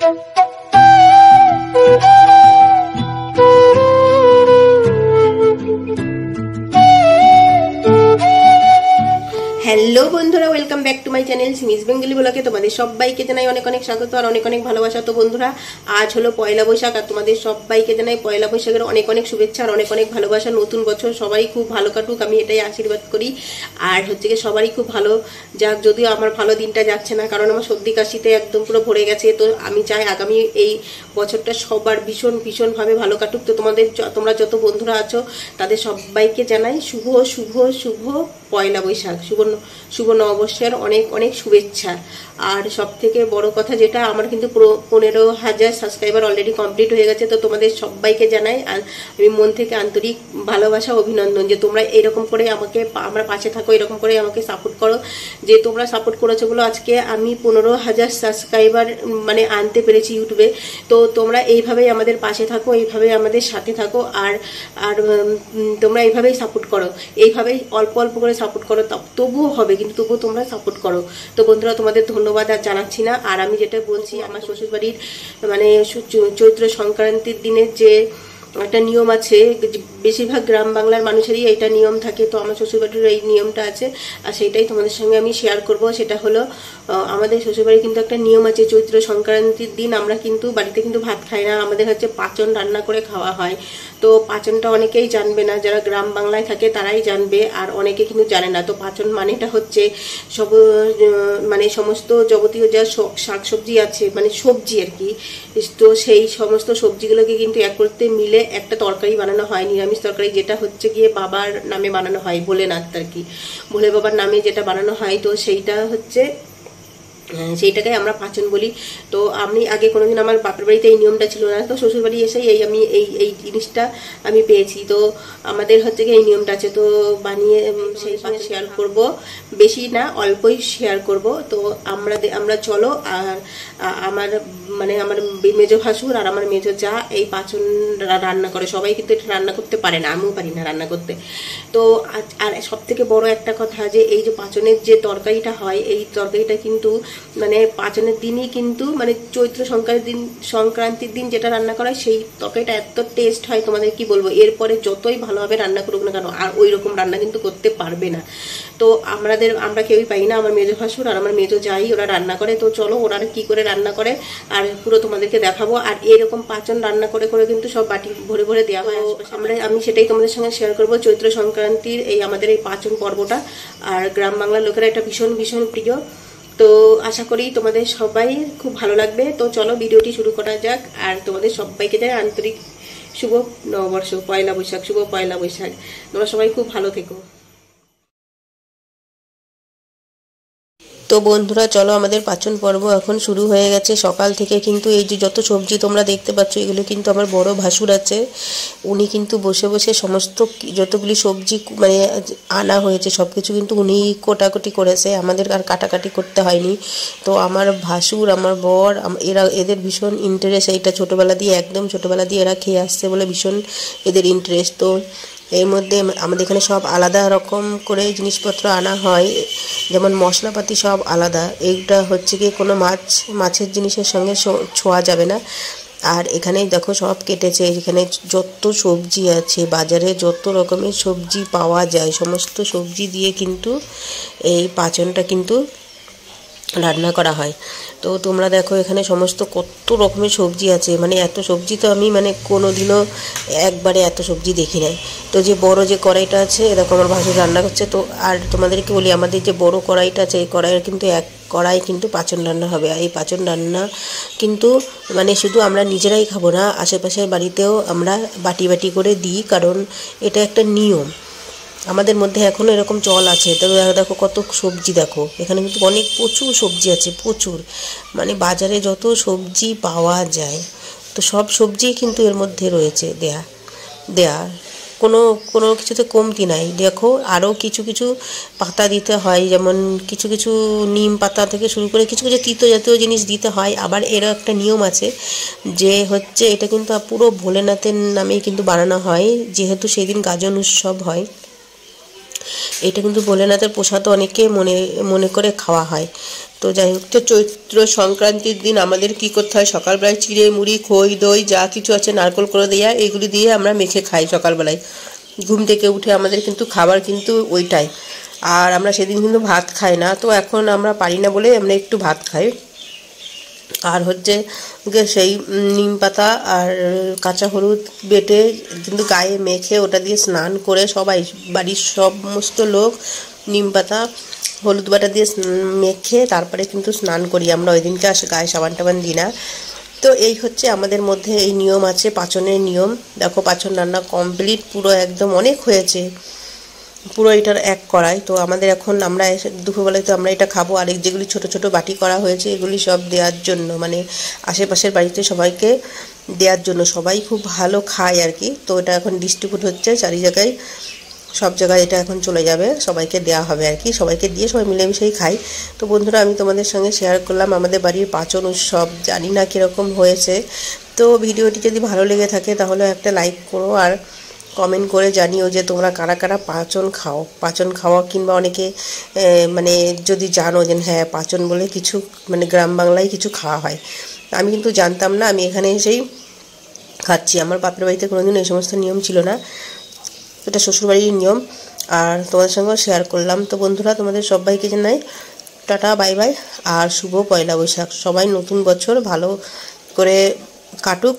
Hello বন্ধুরা, welcome back to my channel Simi's Bengali ব্লগে তোমাদের সবাইকে জানাই অনেক অনেক স্বাগত আর অনেক অনেক ভালোবাসা। তো বন্ধুরা, আজ হলো পয়লা বৈশাখ আর তোমাদের সবাইকে জানাই পয়লা বৈশাখের অনেক অনেক শুভেচ্ছা আর অনেক অনেক ভালোবাসা। নতুন বছর সবাই খুব ভালো কাটুক, আমি এটাই আশীর্বাদ করি। আর হচ্ছে কি সবারই খুব ভালো যাক, যদিও আমার ভালো দিনটা যাচ্ছে না, কারণ আমার সর্দি কাশিতে একদম পুরো ভরে গেছে। তো আমি চাই আগামী এই বছরটা সবার ভীষণ ভীষণভাবে ভালো কাটুক। তো তোমরা যত বন্ধুরা আছো তাদের সবাইকে জানাই শুভ শুভ শুভ পয়লা বৈশাখ, শুভ নববর্ষের অনেক অনেক শুভেচ্ছা। আর সব থেকে বড় কথা যেটা, আমার কিন্তু 15,000 সাবস্ক্রাইবার অলরেডি কমপ্লিট হয়ে গেছে। তো তোমাদের সবাইকে জানাই আর আমি মন থেকে আন্তরিক ভালোবাসা অভিনন্দন যে তোমরা এরকম করে আমাকে আমার পাশে থাকো, এরকম করে আমাকে সাপোর্ট করো। যে তোমরা সাপোর্ট করেছো বলো আজকে আমি 15,000 সাবস্ক্রাইবার মানে আনতে পেরেছি ইউটিউবে। তো তোমরা এইভাবেই আমাদের পাশে থাকো, এইভাবেই আমাদের সাথে থাকো আর আর তোমরা এইভাবেই সাপোর্ট করো, এইভাবেই অল্প অল্প করে সাপোর্ট করো, তবুও হবে, কিন্তু তবুও তোমরা সাপোর্ট করো। তো বন্ধুরা, তোমাদের ধন্যবাদ আর জানাচ্ছি না। আর আমি যেটা বলছি, আমার শ্বশুরবাড়ির মানে চৈত্র সংক্রান্তির দিনের যে একটা নিয়ম আছে, বেশিরভাগ গ্রাম বাংলার মানুষেরই এইটা নিয়ম থাকে। তো আমার শ্বশুরবাড়ির এই নিয়মটা আছে আর সেটাই তোমাদের সঙ্গে আমি শেয়ার করব। সেটা হলো আমাদের শ্বশুরবাড়ির কিন্তু একটা নিয়ম আছে, চৈত্র সংক্রান্তির দিন আমরা কিন্তু বাড়িতে কিন্তু ভাত খাই না, আমাদের হচ্ছে পাচন রান্না করে খাওয়া হয়। তো পাচনটা অনেকেই জানবে না, যারা গ্রাম বাংলায় থাকে তারাই জানবে আর অনেকে কিন্তু জানে না। তো পাচন মানেটা হচ্ছে সব মানে সমস্ত যাবতীয় যা শাকসবজি আছে, মানে সবজি আর কি, তো সেই সমস্ত সবজিগুলোকে কিন্তু এক করতে মিলে একটা তরকারি বানানো হয়, নিরামিষ তরকারি, যেটা হচ্ছে গিয়ে বাবার নামে বানানো হয়, ভোলেনাথ আর কি, ভোলে বাবার নামে যেটা বানানো হয়। তো সেইটা হচ্ছে সেইটাকে আমরা পাচন বলি। তো আমি আগে কোনোদিন আমার বাপের বাড়িতে এই নিয়মটা ছিল না, তো শ্বশুর বাড়ি এসেই আমি এই জিনিসটা আমি পেয়েছি। তো আমাদের হচ্ছে কি এই নিয়মটা আছে, তো বানিয়ে সেই সঙ্গে শেয়ার করব, বেশি না অল্পই শেয়ার করব। তো আমরা চলো। আর আমার মানে আমার মেজো ভাসুর আর আমার মেজো যা এই পাচন রান্না করে, সবাই কিন্তু এটা রান্না করতে পারে না, আমিও পারি না রান্না করতে। তো আর সব থেকে বড় একটা কথা যে এই যে পাচনের যে তরকারিটা হয়, এই তরকারিটা কিন্তু মানে পাচনের দিনই কিন্তু মানে চৈত্র সংক্রান্তির দিন যেটা রান্না করা হয় সেই তরকারিটা এত টেস্ট হয়, তোমাদের কি বলবো। এরপরে যতই ভালোভাবে রান্না করুক না কেন আর ওই রকম রান্না কিন্তু করতে পারবে না। তো আমরা কেউই পাই না, আমার মেজো ভাসুর আর আমার মেজো যাই ওরা রান্না করে। তো চলো ওরা কি করে রান্না করে আর পুরো তোমাদেরকে দেখাবো। আর এরকম পাচন রান্না করে করে কিন্তু সব বাটি ভরে ভরে দেওয়া হয়। আমি সেটাই তোমাদের সঙ্গে শেয়ার করবো, চৈত্র সংক্রান্তির এই আমাদের এই পাচন পর্বটা। আর গ্রাম বাংলার লোকেরা এটা ভীষণ প্রিয়। তো আশা করি তোমাদের সবাই খুব ভালো লাগবে। তো চলো ভিডিওটি শুরু করা যাক। আর তোমাদের সবাইকে জানাই আন্তরিক শুভ নববর্ষ, পয়লা বৈশাখ, শুভ পয়লা বৈশাখ। তোমরা সবাই খুব ভালো থেকো। তো বন্ধুরা চলো, আমাদের পাচন পর্ব এখন শুরু হয়ে গেছে। সকাল থেকে কিন্তু এই যে যত সবজি তোমরা দেখতে পাচ্ছ, এগুলো কিন্তু আমার বড় ভাসুর আছে, উনি কিন্তু বসে বসে সমস্ত যতগুলি সবজি মানে আনা হয়েছে সব কিছু কিন্তু উনি কোটাকুটি করেছে, আমাদের আর কাটাকাটি করতে হয়নি। তো আমার ভাসুর, আমার বর, এদের ভীষণ ইন্টারেস্ট এইটা, ছোটোবেলা দিয়ে একদম ছোটোবেলা দিয়ে এরা খেয়ে আসছে বলে ভীষণ এদের ইন্টারেস্ট। তো এর মধ্যে আমাদের এখানে সব আলাদা রকম করে জিনিসপত্র আনা হয়, যেমন মশলাপাতি সব আলাদা। এইটা হচ্ছে কি কোনো মাছের জিনিসের সঙ্গে ছোঁয়া যাবে না। আর এখানে দেখো সব কেটেছে, এখানে যত সবজি আছে বাজারে, যত রকমের সবজি পাওয়া যায় সমস্ত সবজি দিয়ে কিন্তু এই পাচনটা কিন্তু রান্না করা হয়। তো তোমরা দেখো এখানে সমস্ত কত রকমের সবজি আছে, মানে এত সবজি তো আমি মানে কোনো দিনও একবারে এত সবজি দেখি নাই। তো যে বড় যে কড়াইটা আছে, দেখো আমার ভাসুর রান্না করছে। তো আর তোমাদেরকে বলি, আমাদের যে বড় কড়াইটা আছে এই কড়াইয়ের কিন্তু এক কড়াই কিন্তু পাচন রান্না হবে। আর এই পাচন রান্না কিন্তু মানে শুধু আমরা নিজেরাই খাবো না, আশেপাশের বাড়িতেও আমরা বাটি বাটি করে দিই, কারণ এটা একটা নিয়ম আমাদের মধ্যে এখনও এরকম চল আছে। তবে দেখো কত সবজি, দেখো এখানে কিন্তু প্রচুর সবজি আছে, প্রচুর, মানে বাজারে যত সবজি পাওয়া যায় তো সব সবজি কিন্তু এর মধ্যে রয়েছে দেয়া কোনো কিছুতে কমতি নাই। দেখো আরও কিছু পাতা দিতে হয়, যেমন কিছু নিম পাতা থেকে শুরু করে কিছু তিতো জাতীয় জিনিস দিতে হয়। আবার এরও একটা নিয়ম আছে যে হচ্ছে এটা কিন্তু পুরো ভোলেনাথের নামেই কিন্তু বানানো হয়, যেহেতু সেই দিন গাজন উৎসব হয়। এটা কিন্তু ভোলেনাথের প্রসাদ অনেকে মনে মনে করে খাওয়া হয়। তো যাই হোক, তো চৈত্র সংক্রান্তির দিন আমাদের কি করতে হয়, সকালবেলায় চিড়ে মুড়ি খই দই যা কিছু আছে নারকেল করে দেওয়া এগুলি দিয়ে আমরা মেখে খাই সকালবেলায়। ঘুম থেকে উঠে আমাদের কিন্তু খাবার কিন্তু ওইটাই। আর আমরা সেদিন কিন্তু ভাত খাই না, তো এখন আমরা পারি না বলে আমরা একটু ভাত খাই। আর হচ্ছে সেই নিম পাতা আর কাঁচা হলুদ বেটে কিন্তু গায়ে মেখে ওটা দিয়ে স্নান করে সবাই বাড়ির সমস্ত লোক নিম পাতা হলুদ বাটা দিয়ে মেখে তারপরে কিন্তু স্নান করি আমরা। ওই দিনকে গায়ে সাবান টাবান দিই না। তো এই হচ্ছে আমাদের মধ্যে এই নিয়ম আছে, পাচনের নিয়ম। দেখো পাচন রান্না কমপ্লিট পুরো একদম অনেক হয়েছে, পুরো এটার এক কড়াই। তো আমাদের এখন আমরা দুপুরবেলায় তো আমরা এটা খাবো। আর যেগুলি ছোট ছোট বাটি করা হয়েছে এগুলি সব দেওয়ার জন্য, মানে আশেপাশের বাড়িতে সবাইকে দেওয়ার জন্য। সবাই খুব ভালো খায় আর কি। তো এটা এখন ডিস্ট্রিবিউট হচ্ছে চারি জায়গায়, সব জায়গায় এটা এখন চলে যাবে, সবাইকে দেওয়া হবে আর কি। সবাইকে দিয়ে সবাই মিলেমিশেই খাই। তো বন্ধুরা, আমি তোমাদের সঙ্গে শেয়ার করলাম আমাদের বাড়ির পাচন উৎসব। জানি না কীরকম হয়েছে। তো ভিডিওটি যদি ভালো লেগে থাকে তাহলে একটা লাইক করো আর কমেন্ট করে জানিও যে তোমরা কারা কারা পাচন খাওয়া কিংবা অনেকে মানে যদি জানো যে হ্যাঁ পাচন বলে কিছু মানে গ্রাম বাংলায় কিছু খাওয়া হয়। আমি কিন্তু জানতাম না, আমি এখানে এসেই খাচ্ছি। আমার বাপের বাড়িতে কোনোদিন এই সমস্ত নিয়ম ছিল না, এটা শ্বশুরবাড়ির নিয়ম। আর তোমাদের সঙ্গেও শেয়ার করলাম। তো বন্ধুরা, তোমাদের সবাইকে জানাই টাটা বাই বাই আর শুভ পয়লা বৈশাখ। সবাই নতুন বছর ভালো করে কাটুক।